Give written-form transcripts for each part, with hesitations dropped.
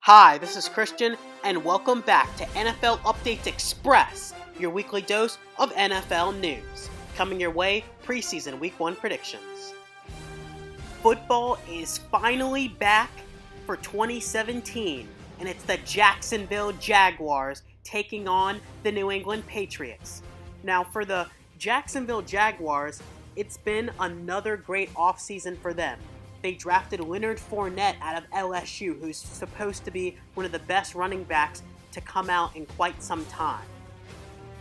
Hi, this is Christian, and welcome back to NFL Updates Express, your weekly dose of NFL news. Coming your way, preseason Week 1 predictions. Football is finally back for 2017, and it's the Jacksonville Jaguars taking on the New England Patriots. Now, for the Jacksonville Jaguars, it's been another great offseason for them. They drafted Leonard Fournette out of LSU, who's supposed to be one of the best running backs to come out in quite some time.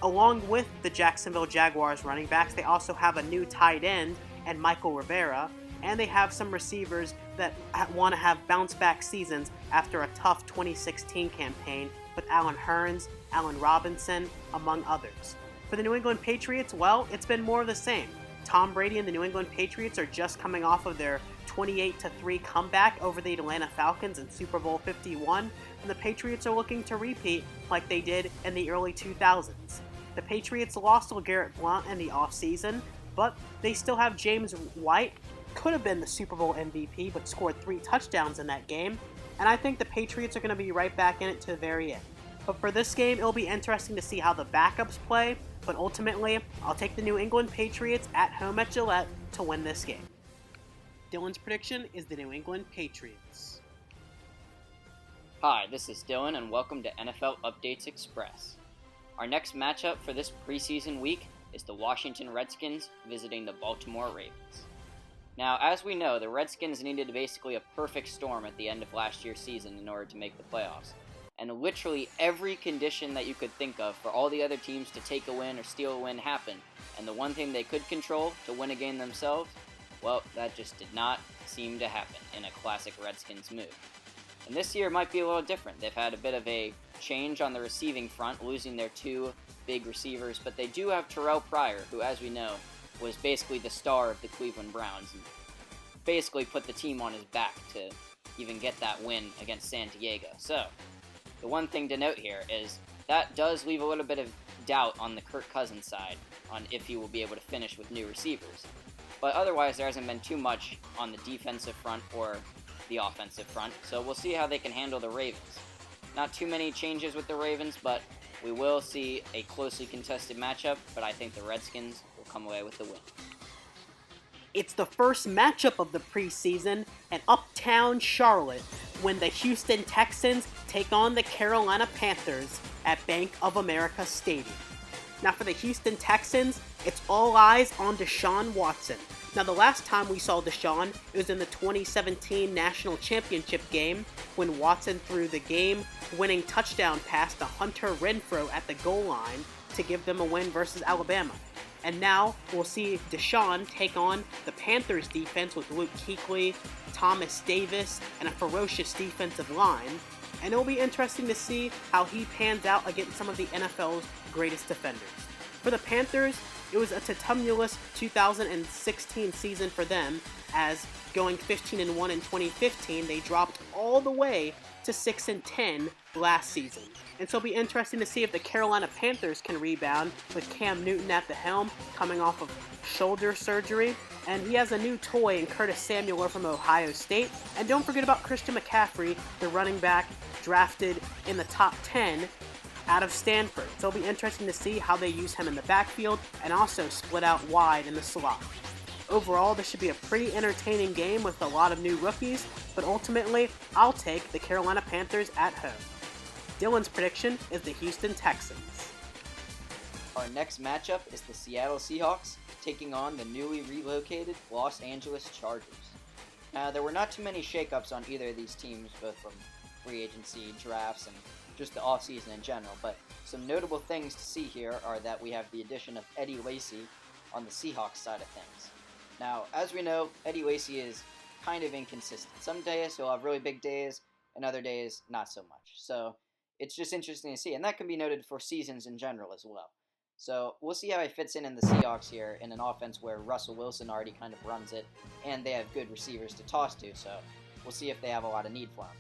Along with the Jacksonville Jaguars running backs, they also have a new tight end and Michael Rivera, and they have some receivers that want to have bounce-back seasons after a tough 2016 campaign with Allen Hurns, Allen Robinson, among others. For the New England Patriots, well, it's been more of the same. Tom Brady and the New England Patriots are just coming off of their 28-3 comeback over the Atlanta Falcons in Super Bowl 51, and the Patriots are looking to repeat like they did in the early 2000s. The Patriots lost LeGarrette Blount in the offseason, but they still have James White, could have been the Super Bowl MVP, but scored 3 touchdowns in that game, and I think the Patriots are going to be right back in it to the very end. But for this game, it'll be interesting to see how the backups play, but ultimately, I'll take the New England Patriots at home at Gillette to win this game. Dylan's prediction is the New England Patriots. Hi, this is Dylan, and welcome to NFL Updates Express. Our next matchup for this preseason week is the Washington Redskins visiting the Baltimore Ravens. Now, as we know, the Redskins needed basically a perfect storm at the end of last year's season in order to make the playoffs. And literally every condition that you could think of for all the other teams to take a win or steal a win happened. And the one thing they could control to win a game themselves, well, that just did not seem to happen in a classic Redskins move. And this year might be a little different. They've had a bit of a change on the receiving front, losing their 2 big receivers, but they do have Terrell Pryor, who, as we know, was basically the star of the Cleveland Browns and basically put the team on his back to even get that win against San Diego. So, the one thing to note here is that does leave a little bit of doubt on the Kirk Cousins side on if he will be able to finish with new receivers. But otherwise, there hasn't been too much on the defensive front or the offensive front, so we'll see how they can handle the Ravens. Not too many changes with the Ravens, but we will see a closely contested matchup, but I think the Redskins will come away with the win. It's the first matchup of the preseason in Uptown Charlotte when the Houston Texans take on the Carolina Panthers at Bank of America Stadium. Now for the Houston Texans, it's all eyes on Deshaun Watson. Now the last time we saw Deshaun, it was in the 2017 National Championship game when Watson threw the game-winning touchdown pass to Hunter Renfrow at the goal line to give them a win versus Alabama. And now we'll see Deshaun take on the Panthers defense with Luke Kuechly, Thomas Davis, and a ferocious defensive line. And it'll be interesting to see how he pans out against some of the NFL's greatest defenders. For the Panthers, it was a tumultuous 2016 season for them, as going 15-1 in 2015, they dropped all the way to 6-10 last season. And so it'll be interesting to see if the Carolina Panthers can rebound with Cam Newton at the helm, coming off of shoulder surgery. And he has a new toy in Curtis Samuel from Ohio State. And don't forget about Christian McCaffrey, the running back drafted in the top 10 out of Stanford. So it'll be interesting to see how they use him in the backfield and also split out wide in the slot. Overall, this should be a pretty entertaining game with a lot of new rookies, but ultimately, I'll take the Carolina Panthers at home. Dylan's prediction is the Houston Texans. Our next matchup is the Seattle Seahawks taking on the newly relocated Los Angeles Chargers. There were not too many shakeups on either of these teams, both from free agency, drafts, and just the offseason in general, but some notable things to see here are that we have the addition of Eddie Lacy on the Seahawks side of things. Now, as we know, Eddie Lacy is kind of inconsistent. Some days he'll have really big days, and other days not so much. So it's just interesting to see, and that can be noted for seasons in general as well. So we'll see how he fits in the Seahawks here in an offense where Russell Wilson already kind of runs it, and they have good receivers to toss to, so we'll see if they have a lot of need for him.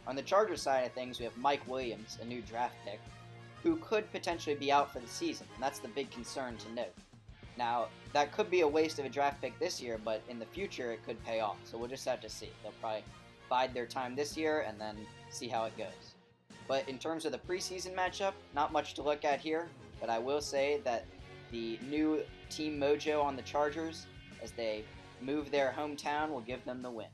On the Chargers side of things, we have Mike Williams, a new draft pick, who could potentially be out for the season, and that's the big concern to note. Now, that could be a waste of a draft pick this year, but in the future it could pay off, so we'll just have to see. They'll probably bide their time this year and then see how it goes. But in terms of the preseason matchup, not much to look at here, but I will say that the new team mojo on the Chargers, as they move their hometown, will give them the win.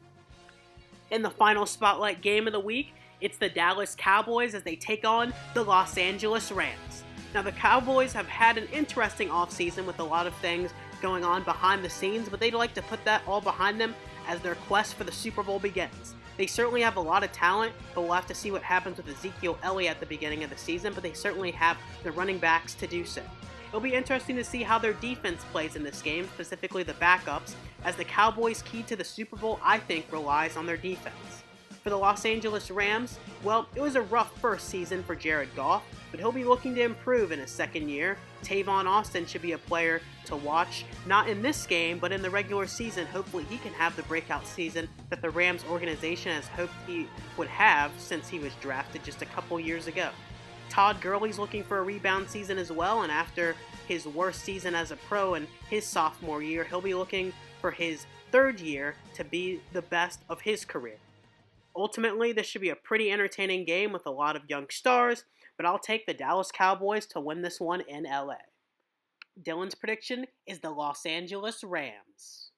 In the final spotlight game of the week, it's the Dallas Cowboys as they take on the Los Angeles Rams. Now, the Cowboys have had an interesting offseason with a lot of things going on behind the scenes, but they'd like to put that all behind them as their quest for the Super Bowl begins. They certainly have a lot of talent, but we'll have to see what happens with Ezekiel Elliott at the beginning of the season, but they certainly have the running backs to do so. It'll be interesting to see how their defense plays in this game, specifically the backups, as the Cowboys' key to the Super Bowl, I think, relies on their defense. For the Los Angeles Rams, well, it was a rough first season for Jared Goff, but he'll be looking to improve in his second year. Tavon Austin should be a player to watch, not in this game, but in the regular season. Hopefully he can have the breakout season that the Rams organization has hoped he would have since he was drafted just a couple years ago. Todd Gurley's looking for a rebound season as well, and after his worst season as a pro in his sophomore year, he'll be looking for his third year to be the best of his career. Ultimately, this should be a pretty entertaining game with a lot of young stars, but I'll take the Dallas Cowboys to win this one in LA. Dylan's prediction is the Los Angeles Rams.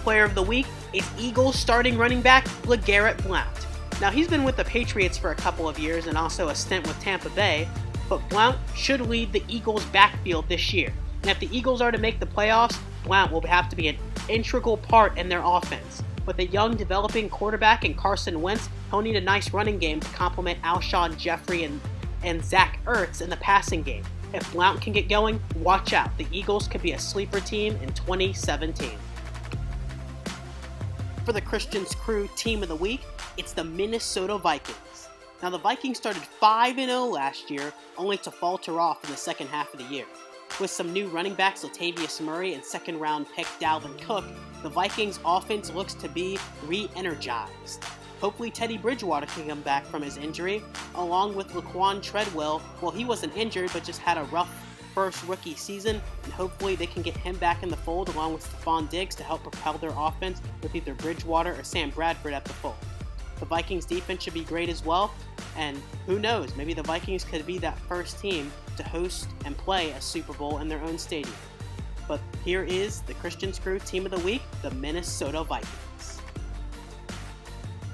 Player of the Week is Eagles starting running back LeGarrette Blount. Now, he's been with the Patriots for a couple of years and also a stint with Tampa Bay, but Blount should lead the Eagles' backfield this year. And if the Eagles are to make the playoffs, Blount will have to be an integral part in their offense. With a young developing quarterback in Carson Wentz, he'll need a nice running game to complement Alshon Jeffrey and Zach Ertz in the passing game. If Blount can get going, watch out. The Eagles could be a sleeper team in 2017. For the Christian's Crew Team of the Week, it's the Minnesota Vikings. Now, the Vikings started 5-0 last year, only to falter off in the second half of the year. With some new running backs Latavius Murray and second-round pick Dalvin Cook, the Vikings' offense looks to be re-energized. Hopefully Teddy Bridgewater can come back from his injury, along with Laquan Treadwell. Well, he wasn't injured, but just had a rough first rookie season, and hopefully they can get him back in the fold along with Stephon Diggs to help propel their offense with either Bridgewater or Sam Bradford at the fold. The Vikings defense should be great as well, and who knows, maybe the Vikings could be that first team to host and play a Super Bowl in their own stadium. But here is the Christian's Crew Team of the Week, the Minnesota Vikings.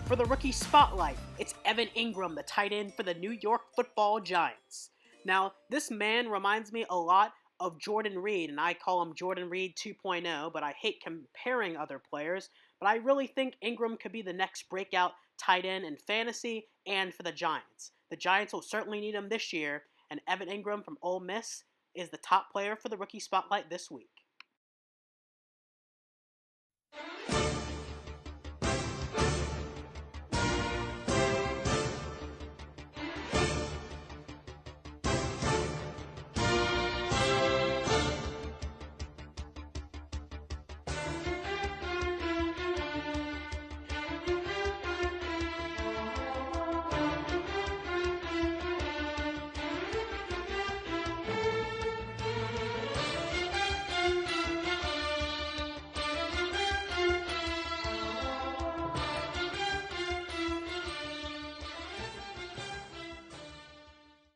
For the rookie spotlight, it's Evan Ingram, the tight end for the New York Football Giants. Now, this man reminds me a lot of Jordan Reed, and I call him Jordan Reed 2.0, but I hate comparing other players. But I really think Ingram could be the next breakout tight end in fantasy and for the Giants. The Giants will certainly need him this year, and Evan Ingram from Ole Miss is the top player for the rookie spotlight this week.